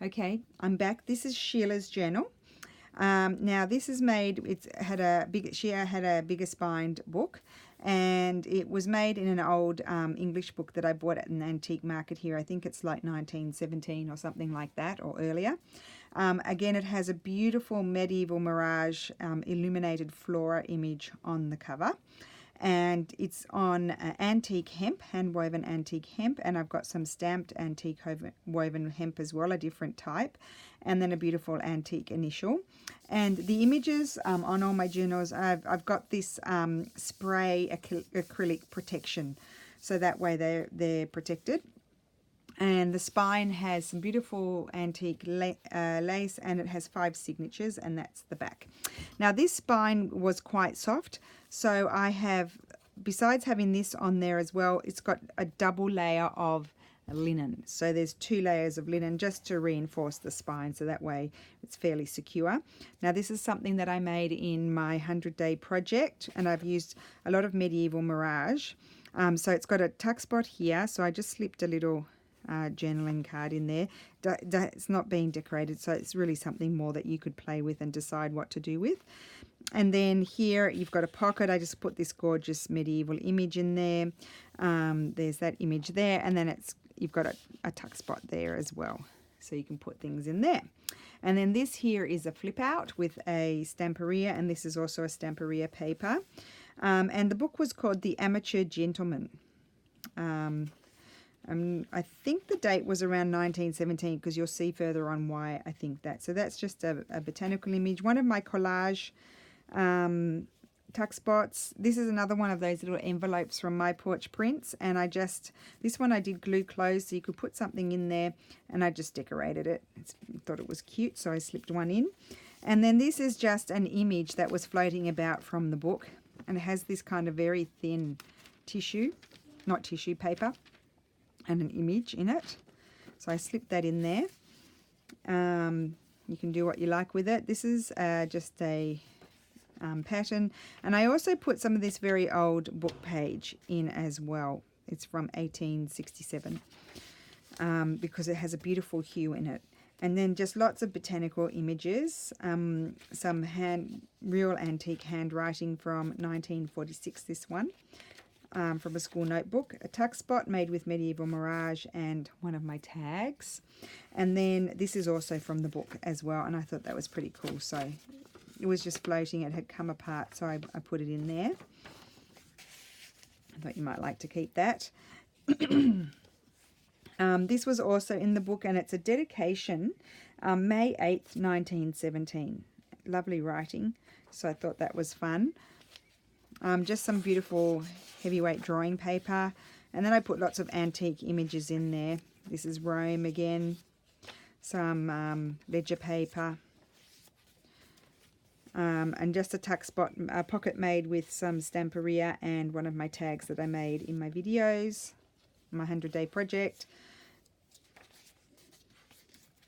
Okay, I'm back. This is Sheila's journal. Now this is made. Sheila had a bigger spined book, and it was made in an old English book that I bought at an antique market here. I think it's like 1917 or something like that, or earlier. Again, it has a beautiful medieval mirage illuminated flora image on the cover. And it's on antique hemp, hand-woven antique hemp, and I've got some stamped antique woven hemp as well, a different type, and then a beautiful antique initial. And the images on all my journals, I've got this spray acrylic protection, so that way they're protected. And the spine has some beautiful antique lace, and it has 5 signatures, and that's the back. Now this spine was quite soft, so I have, besides having this on there as well, it's got a double layer of linen. So there's 2 layers of linen just to reinforce the spine, so that way it's fairly secure. Now this is something that I made in my 100-day project, and I've used a lot of medieval mirage. So it's got a tuck spot here, so I just slipped a little journaling card in there. It's not being decorated, so it's really something more that you could play with and decide what to do with. And then here you've got a pocket. I just put this gorgeous medieval image in there. There's that image there, and then you've got a tuck spot there as well, so you can put things in there. And then this here is a flip out with a stamperia, and this is also a stamperia paper. And the book was called The Amateur Gentleman. I think the date was around 1917, because you'll see further on why I think that. So that's just a botanical image. One of my collage tuck spots. This is another one of those little envelopes from My Porch Prints, and this one I did glue closed so you could put something in there, and I just decorated it. Thought it was cute, so I slipped one in. And then this is just an image that was floating about from the book, and it has this kind of very thin paper, and an image in it. So I slipped that in there. You can do what you like with it. This is just a pattern, and I also put some of this very old book page in as well. It's from 1867 because it has a beautiful hue in it. And then just lots of botanical images, some real antique handwriting from 1946, this one. From a school notebook, a tuck spot made with medieval mirage, and one of my tags. And then this is also from the book as well, and I thought that was pretty cool. So it was just floating, it had come apart, so I put it in there. I thought you might like to keep that. This was also in the book, and it's a dedication, May 8th, 1917. Lovely writing, so I thought that was fun. Just some beautiful heavyweight drawing paper, and then I put lots of antique images in there. This is Rome again, some ledger paper, and just a tuck spot, a pocket made with some stamperia, and one of my tags that I made in my videos, my 100-day project.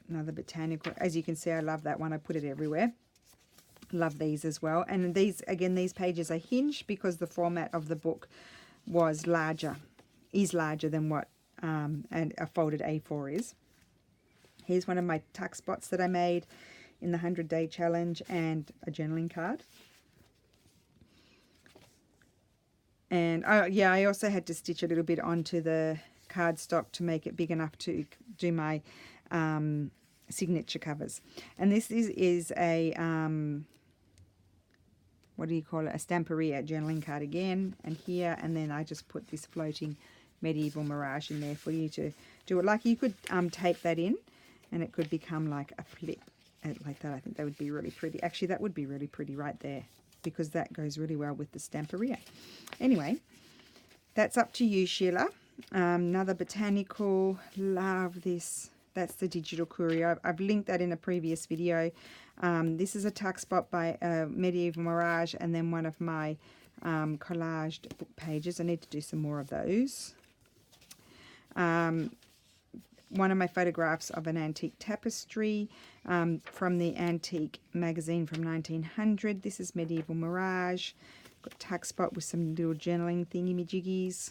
Another botanical. As you can see, I love that one. I put it everywhere. Love these as well. And these, again, these pages are hinged because the format of the book is larger than what and a folded A4 is. Here's one of my tuck spots that I made in the 100-day challenge, and a journaling card. And I also had to stitch a little bit onto the cardstock to make it big enough to do my signature covers. And this is a what do you call it, a stamperia journaling card again, and here, and then I just put this floating medieval mirage in there for you to do it. Like, you could tape that in, and it could become like a flip like that. I think that would be really pretty. Actually, that would be really pretty right there, because that goes really well with the stamperia. Anyway, that's up to you, Sheila. Another botanical, love this. That's the digital courier. I've linked that in a previous video. This is a tuck spot by Medieval Mirage, and then one of my collaged book pages. I need to do some more of those. One of my photographs of an antique tapestry from the Antique magazine from 1900. This is Medieval Mirage. Got a tuck spot with some little journaling thingy-majiggies.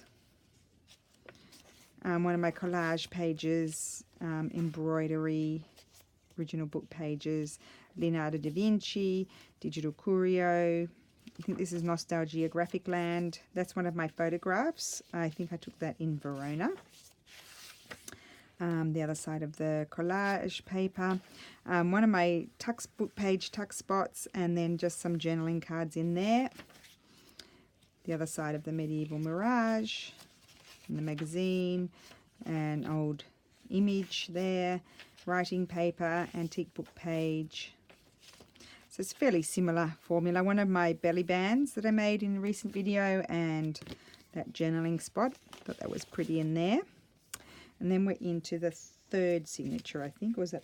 One of my collage pages, embroidery, original book pages. Leonardo da Vinci, digital curio. I think this is Nostalgia Graphic Land. That's one of my photographs. I think I took that in Verona. The other side of the collage paper. One of my book page tuck spots, and then just some journaling cards in there. The other side of the Medieval Mirage, and the magazine, an old image there, writing paper, antique book page. So it's fairly similar formula. One of my belly bands that I made in a recent video, and that journaling spot. Thought that was pretty in there. And then we're into the third signature, I think. Or was that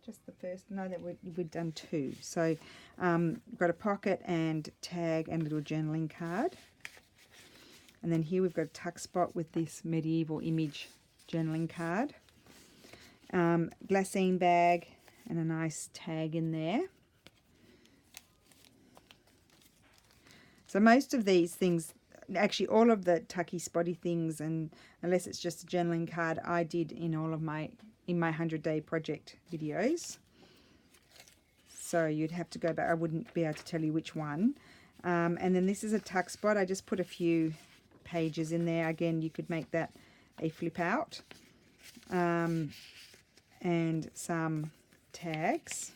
just the first? No, we'd done two. So we've got a pocket and tag and little journaling card. And then here we've got a tuck spot with this medieval image journaling card. Glassine bag and a nice tag in there. So most of these things, actually all of the tucky spotty things, and unless it's just a journaling card, I did in all of my 100-day project videos. So you'd have to go back. I wouldn't be able to tell you which one. And then this is a tuck spot. I just put a few pages in there. Again, you could make that a flip out. And some tags.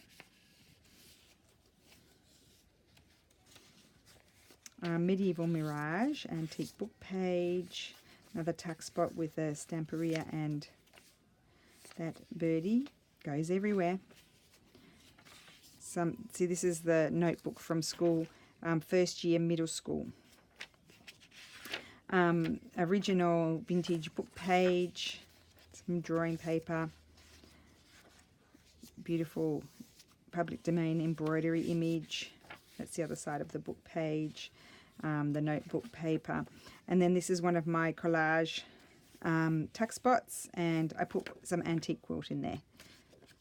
Medieval Mirage, antique book page, another tuck spot with a Stamperia, and that birdie goes everywhere. See, this is the notebook from school, first year middle school. Original vintage book page, some drawing paper, beautiful public domain embroidery image. That's the other side of the book page. The notebook paper. And then this is one of my collage tuck spots, and I put some antique quilt in there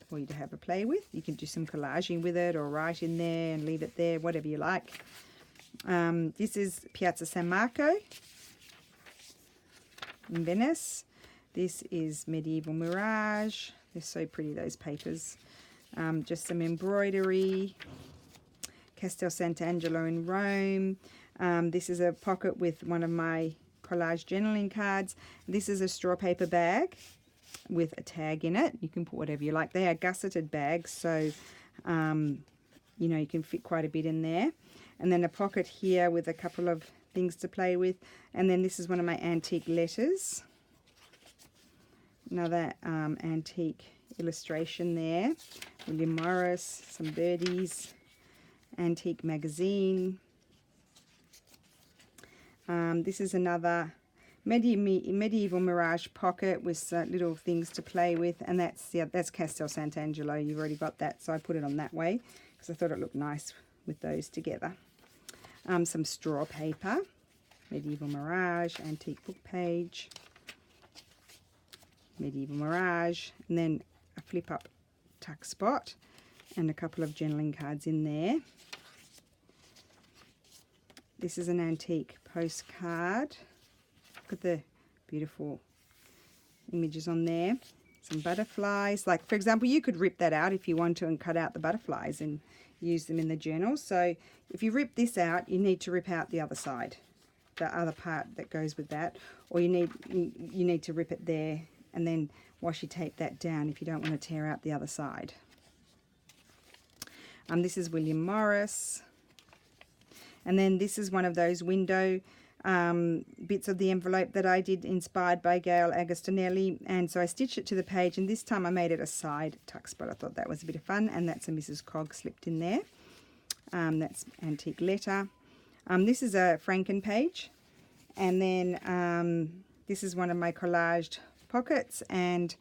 for you to have a play with. You can do some collaging with it or write in there and leave it there, whatever you like. This is Piazza San Marco in Venice. This is Medieval Mirage. They're so pretty, those papers. Just some embroidery. Castel Sant'Angelo in Rome. This is a pocket with one of my collage journaling cards. This is a straw paper bag with a tag in it. You can put whatever you like. They are gusseted bags, so you know, you can fit quite a bit in there. And then a pocket here with a couple of things to play with. And then this is one of my antique letters. Another antique illustration there. William Morris, some birdies. Antique magazine. This is another medieval Mirage pocket with little things to play with, and that's Castel Sant'Angelo. You've already got that, so I put it on that way because I thought it looked nice with those together. Some straw paper, Medieval Mirage, antique book page, Medieval Mirage, and then a flip up tuck spot and a couple of journaling cards in there. This is an antique postcard. Look at the beautiful images on there. Some butterflies. Like, for example, you could rip that out if you want to and cut out the butterflies and use them in the journal. So if you rip this out, you need to rip out the other side, the other part that goes with that. Or you need to rip it there and then washi tape that down if you don't want to tear out the other side. This is William Morris. And then this is one of those window bits of the envelope that I did, inspired by Gail Agostinelli. And so I stitched it to the page, and this time I made it a side tuck spot. I thought that was a bit of fun, and that's a Mrs. Cog slipped in there. That's antique letter. This is a Franken page. And then this is one of my collaged pockets and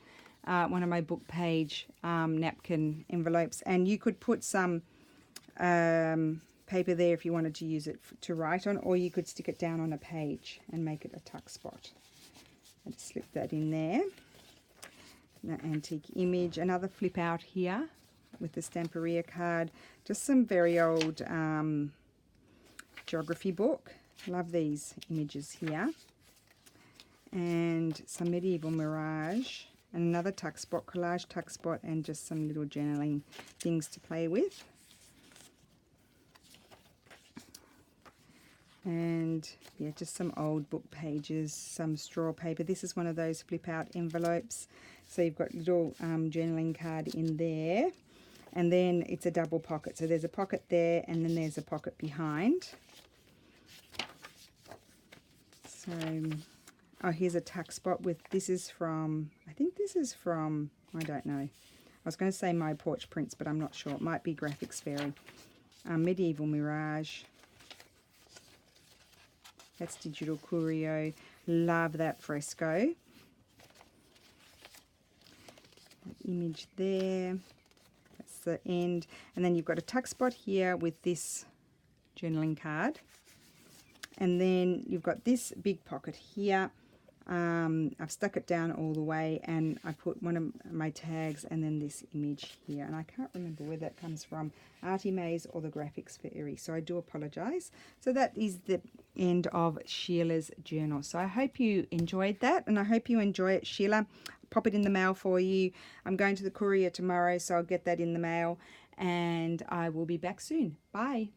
one of my book page napkin envelopes. And you could put some paper there if you wanted to use it to write on, or you could stick it down on a page and make it a tuck spot. I just slip that in there. An antique image, another flip out here with the Stamperia card. Just some very old geography book. Love these images here. And some Medieval Mirage and another tuck spot, collage tuck spot, and just some little journaling things to play with. And yeah, just some old book pages, some straw paper. This is one of those flip out envelopes, so you've got little journaling card in there, and then it's a double pocket, so there's a pocket there and then there's a pocket behind. So oh, here's a tuck spot with, this is from, I think this is from, I don't know, I was going to say My Porch Prints, but I'm not sure. It might be Graphics Fairy. Medieval Mirage. That's Digital Curio. Love that fresco. That image there. That's the end. And then you've got a tuck spot here with this journaling card. And then you've got this big pocket here. I've stuck it down all the way, and I put one of my tags and then this image here, and I can't remember where that comes from, Artie Mays or the Graphics Fairy, so I do apologize. So that is the end of Sheila's journal. So I hope you enjoyed that, and I hope you enjoy it, Sheila. Pop it in the mail for you. I'm going to the courier tomorrow, so I'll get that in the mail, and I will be back soon. Bye.